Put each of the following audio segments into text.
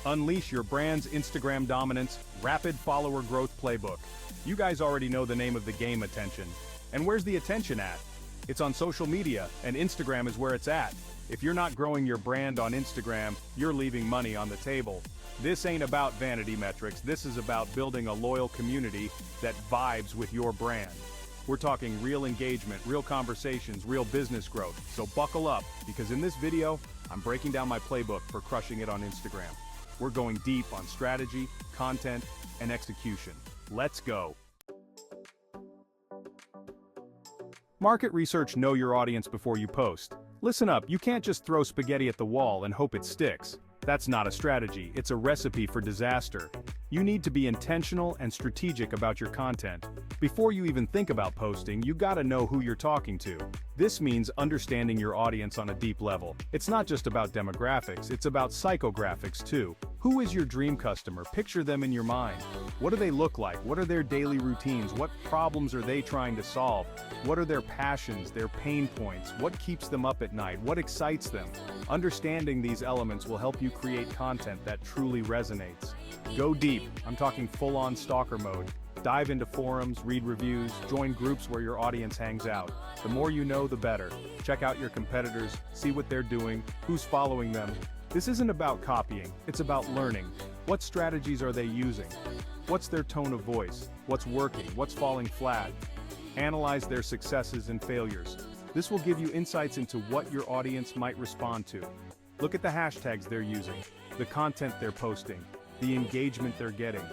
Unleash your brand's Instagram dominance, rapid follower growth playbook. You guys already know the name of the game: attention. And where's the attention at? It's on social media, and Instagram is where it's at. If you're not growing your brand on Instagram, you're leaving money on the table. This ain't about vanity metrics, this is about building a loyal community that vibes with your brand. We're talking real engagement, real conversations, real business growth. So buckle up, because in this video, I'm breaking down my playbook for crushing it on Instagram. We're going deep on strategy, content, and execution. Let's go. Market research: know your audience before you post. Listen up, you can't just throw spaghetti at the wall and hope it sticks. That's not a strategy, it's a recipe for disaster. You need to be intentional and strategic about your content. Before you even think about posting, you gotta know who you're talking to. This means understanding your audience on a deep level. It's not just about demographics, it's about psychographics too. Who is your dream customer? Picture them in your mind. What do they look like? What are their daily routines? What problems are they trying to solve? What are their passions, their pain points? What keeps them up at night? What excites them? Understanding these elements will help you create content that truly resonates. Go deep. I'm talking full-on stalker mode. Dive into forums, read reviews, join groups where your audience hangs out. The more you know, the better. Check out your competitors, see what they're doing, who's following them. This isn't about copying, it's about learning. What strategies are they using? What's their tone of voice? What's working? What's falling flat? Analyze their successes and failures. This will give you insights into what your audience might respond to. Look at the hashtags they're using, the content they're posting, the engagement they're getting.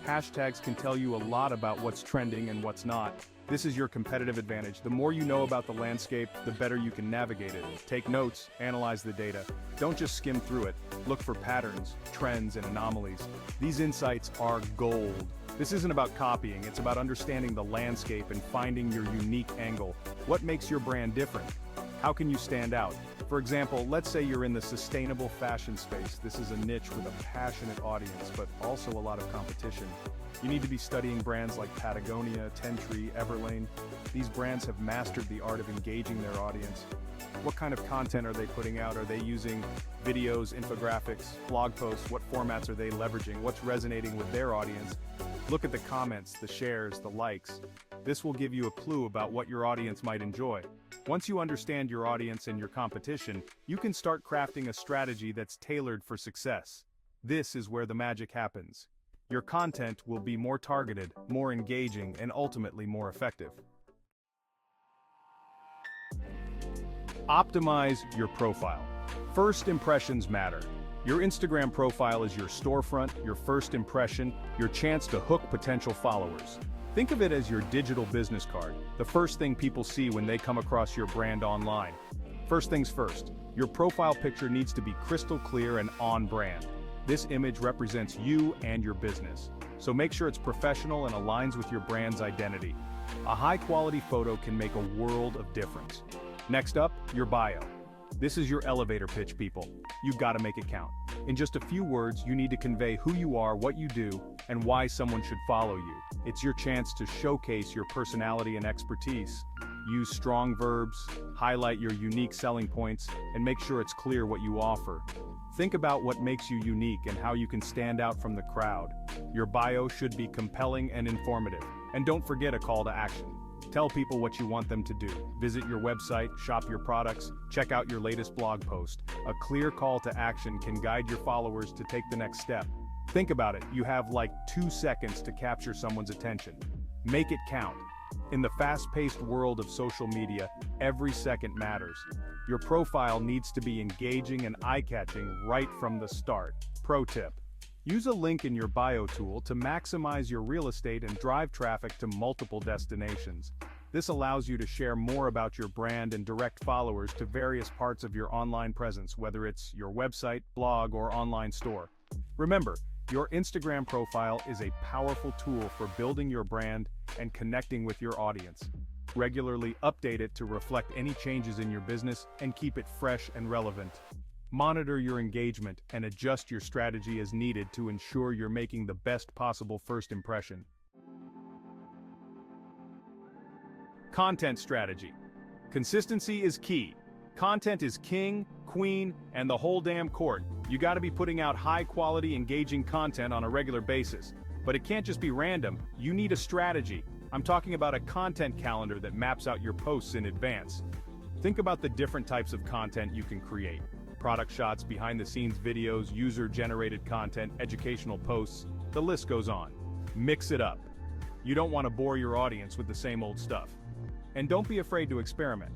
Hashtags can tell you a lot about what's trending and what's not. This is your competitive advantage. The more you know about the landscape, the better you can navigate it. Take notes, analyze the data. Don't just skim through it. Look for patterns, trends, and anomalies. These insights are gold. This isn't about copying, it's about understanding the landscape and finding your unique angle. What makes your brand different? How can you stand out? For example, let's say you're in the sustainable fashion space. This is a niche with a passionate audience, but also a lot of competition. You need to be studying brands like Patagonia, Tentree, Everlane. These brands have mastered the art of engaging their audience. What kind of content are they putting out? Are they using videos, infographics, blog posts? What formats are they leveraging? What's resonating with their audience? Look at the comments, the shares, the likes. This will give you a clue about what your audience might enjoy. Once you understand your audience and your competition, you can start crafting a strategy that's tailored for success. This is where the magic happens. Your content will be more targeted, more engaging, and ultimately more effective. Optimize your profile. First impressions matter. Your Instagram profile is your storefront, your first impression, your chance to hook potential followers. Think of it as your digital business card, the first thing people see when they come across your brand online. First things first, your profile picture needs to be crystal clear and on brand. This image represents you and your business, so make sure it's professional and aligns with your brand's identity. A high-quality photo can make a world of difference. Next up, your bio. This is your elevator pitch, people. You've got to make it count. In just a few words, you need to convey who you are, what you do, and why someone should follow you. It's your chance to showcase your personality and expertise. Use strong verbs, highlight your unique selling points, and make sure it's clear what you offer. Think about what makes you unique and how you can stand out from the crowd. Your bio should be compelling and informative. And don't forget a call to action. Tell people what you want them to do. Visit your website, shop your products, check out your latest blog post. A clear call to action can guide your followers to take the next step. Think about it, you have like 2 seconds to capture someone's attention. Make it count. In the fast-paced world of social media, every second matters. Your profile needs to be engaging and eye-catching right from the start. Pro tip: use a link in your bio tool to maximize your real estate and drive traffic to multiple destinations. This allows you to share more about your brand and direct followers to various parts of your online presence, whether it's your website, blog, or online store. Remember, your Instagram profile is a powerful tool for building your brand and connecting with your audience. Regularly update it to reflect any changes in your business and keep it fresh and relevant. Monitor your engagement and adjust your strategy as needed to ensure you're making the best possible first impression. Content strategy. Consistency is key. Content is king, queen, and the whole damn court. You gotta be putting out high-quality, engaging content on a regular basis. But it can't just be random, you need a strategy. I'm talking about a content calendar that maps out your posts in advance. Think about the different types of content you can create. Product shots, behind-the-scenes videos, user-generated content, educational posts, the list goes on. Mix it up. You don't want to bore your audience with the same old stuff. And don't be afraid to experiment.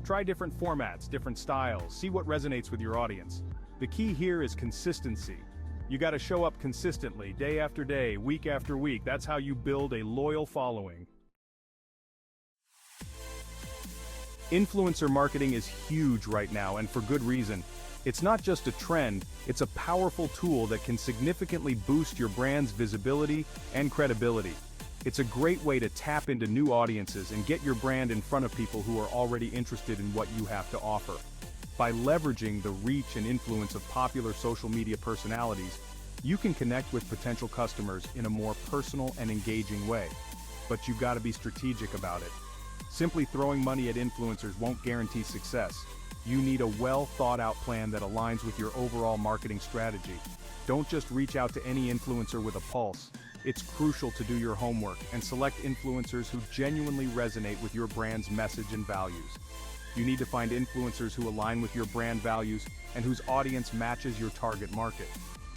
Try different formats, different styles, see what resonates with your audience. The key here is consistency. You gotta show up consistently, day after day, week after week. That's how you build a loyal following. Influencer marketing is huge right now, and for good reason. It's not just a trend, it's a powerful tool that can significantly boost your brand's visibility and credibility. It's a great way to tap into new audiences and get your brand in front of people who are already interested in what you have to offer. By leveraging the reach and influence of popular social media personalities, you can connect with potential customers in a more personal and engaging way. But you've got to be strategic about it. Simply throwing money at influencers won't guarantee success. You need a well-thought-out plan that aligns with your overall marketing strategy. Don't just reach out to any influencer with a pulse. It's crucial to do your homework and select influencers who genuinely resonate with your brand's message and values. You need to find influencers who align with your brand values and whose audience matches your target market.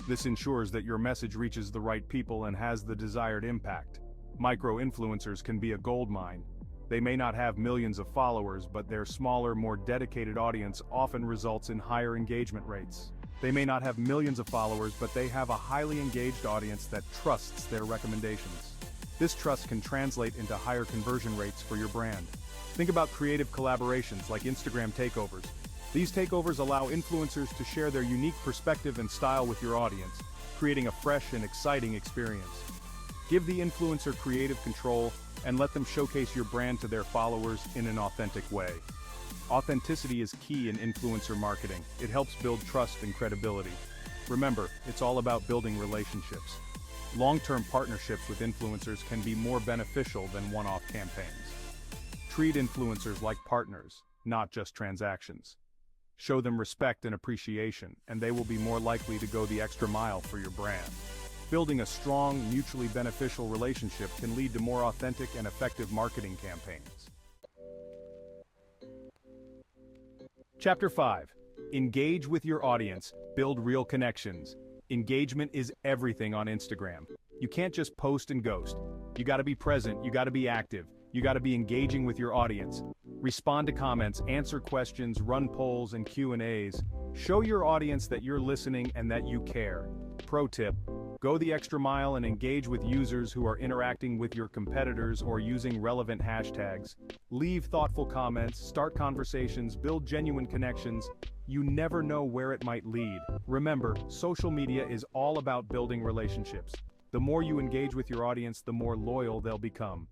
This ensures that your message reaches the right people and has the desired impact. Micro-influencers can be a goldmine. They may not have millions of followers, but their smaller, more dedicated audience often results in higher engagement rates. They may not have millions of followers, but they have a highly engaged audience that trusts their recommendations. This trust can translate into higher conversion rates for your brand. Think about creative collaborations like Instagram takeovers. These takeovers allow influencers to share their unique perspective and style with your audience, creating a fresh and exciting experience. Give the influencer creative control and let them showcase your brand to their followers in an authentic way. Authenticity is key in influencer marketing. It helps build trust and credibility. Remember, it's all about building relationships. Long-term partnerships with influencers can be more beneficial than one-off campaigns. Treat influencers like partners, not just transactions. Show them respect and appreciation, and they will be more likely to go the extra mile for your brand. Building a strong, mutually beneficial relationship can lead to more authentic and effective marketing campaigns. Chapter 5. Engage with your audience, build real connections. Engagement is everything on Instagram. You can't just post and ghost. You gotta be present, you gotta be active, you gotta be engaging with your audience. Respond to comments, answer questions, run polls and Q&As. Show your audience that you're listening and that you care. Pro tip: go the extra mile and engage with users who are interacting with your competitors or using relevant hashtags. Leave thoughtful comments, start conversations, build genuine connections. You never know where it might lead. Remember, social media is all about building relationships. The more you engage with your audience, the more loyal they'll become.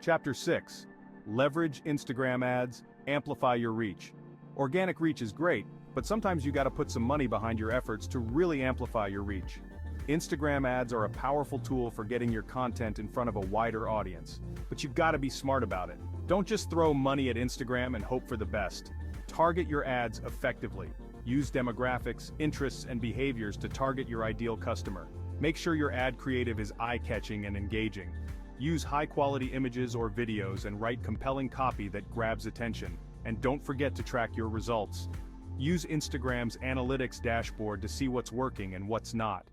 Chapter 6. Leverage Instagram ads, amplify your reach. Organic reach is great, but sometimes you gotta put some money behind your efforts to really amplify your reach. Instagram ads are a powerful tool for getting your content in front of a wider audience, but you've gotta be smart about it. Don't just throw money at Instagram and hope for the best. Target your ads effectively. Use demographics, interests, and behaviors to target your ideal customer. Make sure your ad creative is eye-catching and engaging. Use high-quality images or videos and write compelling copy that grabs attention. And don't forget to track your results. Use Instagram's analytics dashboard to see what's working and what's not.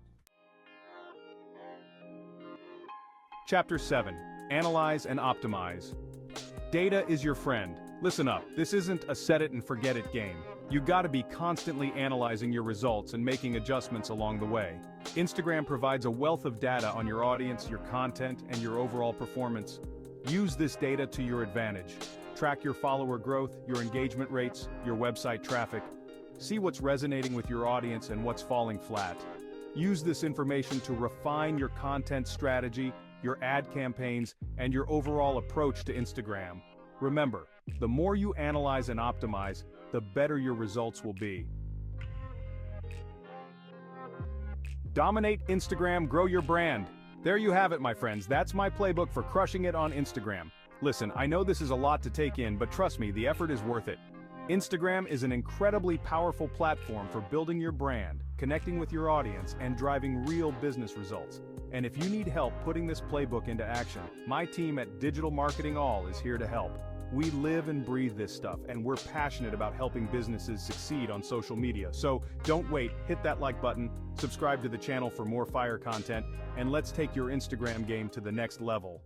Chapter 7. Analyze and optimize. Data is your friend. Listen up, this isn't a set-it-and-forget-it game. You gotta be constantly analyzing your results and making adjustments along the way. Instagram provides a wealth of data on your audience, your content, and your overall performance. Use this data to your advantage. Track your follower growth, your engagement rates, your website traffic. See what's resonating with your audience and what's falling flat. Use this information to refine your content strategy, your ad campaigns, and your overall approach to Instagram. Remember, the more you analyze and optimize, the better your results will be. Dominate Instagram, grow your brand. There you have it, my friends. That's my playbook for crushing it on Instagram. Listen, I know this is a lot to take in, but trust me, the effort is worth it. Instagram is an incredibly powerful platform for building your brand, connecting with your audience, and driving real business results. And if you need help putting this playbook into action, my team at Digital Marketing All is here to help. We live and breathe this stuff, and we're passionate about helping businesses succeed on social media. So don't wait, hit that like button, subscribe to the channel for more fire content, and let's take your Instagram game to the next level.